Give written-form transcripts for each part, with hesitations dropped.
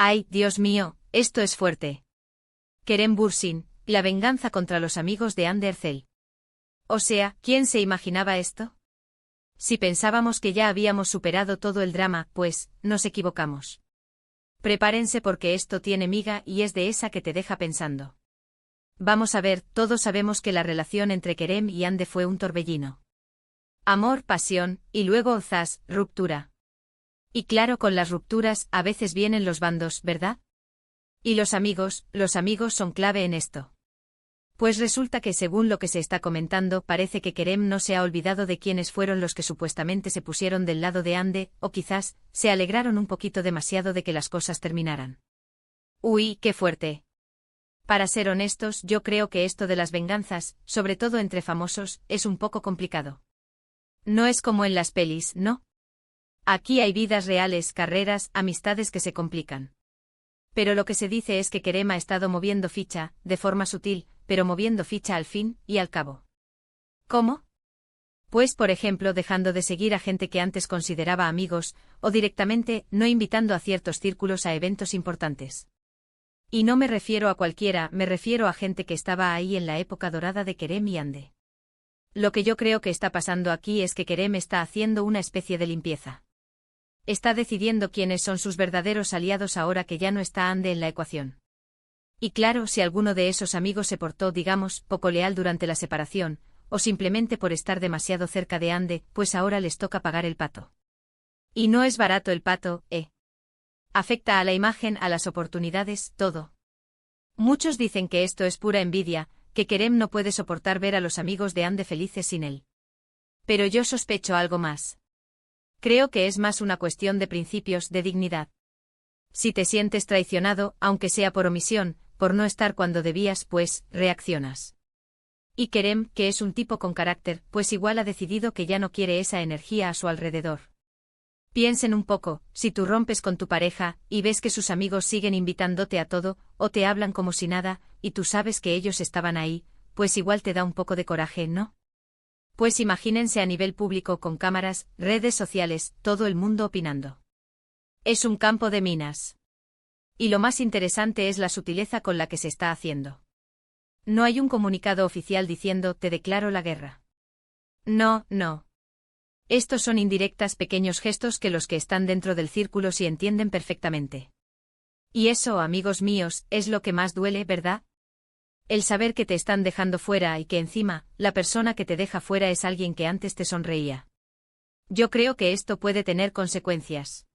Ay, Dios mío, esto es fuerte. Kerem Bürsin, la venganza contra los amigos de Hande Erçel. O sea, ¿quién se imaginaba esto? Si pensábamos que ya habíamos superado todo el drama, pues, nos equivocamos. Prepárense porque esto tiene miga y es de esa que te deja pensando. Vamos a ver, todos sabemos que la relación entre Kerem y Hande fue un torbellino. Amor, pasión, y luego zas, ruptura. Y claro, con las rupturas a veces vienen los bandos, ¿verdad? Y los amigos son clave en esto. Pues resulta que según lo que se está comentando, parece que Kerem no se ha olvidado de quiénes fueron los que supuestamente se pusieron del lado de Hande, o quizás, se alegraron un poquito demasiado de que las cosas terminaran. Uy, qué fuerte. Para ser honestos, yo creo que esto de las venganzas, sobre todo entre famosos, es un poco complicado. No es como en las pelis, ¿no? Aquí hay vidas reales, carreras, amistades que se complican. Pero lo que se dice es que Kerem ha estado moviendo ficha, de forma sutil, pero moviendo ficha al fin y al cabo. ¿Cómo? Pues por ejemplo dejando de seguir a gente que antes consideraba amigos, o directamente no invitando a ciertos círculos a eventos importantes. Y no me refiero a cualquiera, me refiero a gente que estaba ahí en la época dorada de Kerem y Hande. Lo que yo creo que está pasando aquí es que Kerem está haciendo una especie de limpieza. Está decidiendo quiénes son sus verdaderos aliados ahora que ya no está Hande en la ecuación. Y claro, si alguno de esos amigos se portó, digamos, poco leal durante la separación, o simplemente por estar demasiado cerca de Hande, pues ahora les toca pagar el pato. Y no es barato el pato, Afecta a la imagen, a las oportunidades, todo. Muchos dicen que esto es pura envidia, que Kerem no puede soportar ver a los amigos de Hande felices sin él. Pero yo sospecho algo más. Creo que es más una cuestión de principios, de dignidad. Si te sientes traicionado, aunque sea por omisión, por no estar cuando debías, pues, reaccionas. Y Kerem, que es un tipo con carácter, pues igual ha decidido que ya no quiere esa energía a su alrededor. Piensen un poco, si tú rompes con tu pareja, y ves que sus amigos siguen invitándote a todo, o te hablan como si nada, y tú sabes que ellos estaban ahí, pues igual te da un poco de coraje, ¿no? Pues imagínense a nivel público con cámaras, redes sociales, todo el mundo opinando. Es un campo de minas. Y lo más interesante es la sutileza con la que se está haciendo. No hay un comunicado oficial diciendo te declaro la guerra. No, no. Estos son indirectas, pequeños gestos que los que están dentro del círculo sí entienden perfectamente. Y eso, amigos míos, es lo que más duele, ¿verdad? El saber que te están dejando fuera y que encima, la persona que te deja fuera es alguien que antes te sonreía. Yo creo que esto puede tener consecuencias.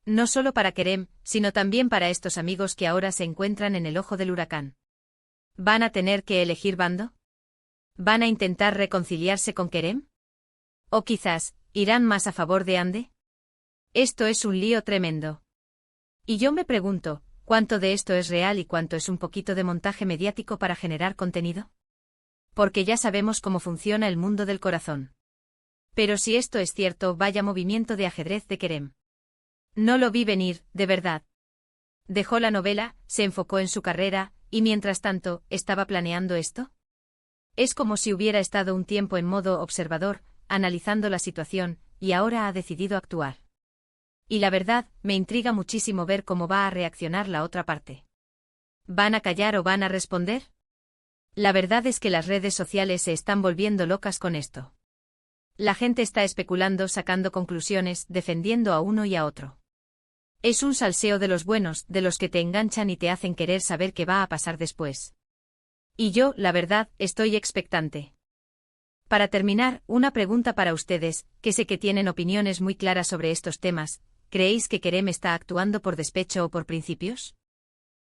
No solo para Kerem, sino también para estos amigos que ahora se encuentran en el ojo del huracán. ¿Van a tener que elegir bando? ¿Van a intentar reconciliarse con Kerem? ¿O quizás, irán más a favor de Hande? Esto es un lío tremendo. Y yo me pregunto, ¿cuánto de esto es real y cuánto es un poquito de montaje mediático para generar contenido? Porque ya sabemos cómo funciona el mundo del corazón. Pero si esto es cierto, vaya movimiento de ajedrez de Kerem. No lo vi venir, de verdad. Dejó la novela, se enfocó en su carrera, y mientras tanto, ¿estaba planeando esto? Es como si hubiera estado un tiempo en modo observador, analizando la situación, y ahora ha decidido actuar. Y la verdad, me intriga muchísimo ver cómo va a reaccionar la otra parte. ¿Van a callar o van a responder? La verdad es que las redes sociales se están volviendo locas con esto. La gente está especulando, sacando conclusiones, defendiendo a uno y a otro. Es un salseo de los buenos, de los que te enganchan y te hacen querer saber qué va a pasar después. Y yo, la verdad, estoy expectante. Para terminar, una pregunta para ustedes, que sé que tienen opiniones muy claras sobre estos temas. ¿Creéis que Kerem está actuando por despecho o por principios?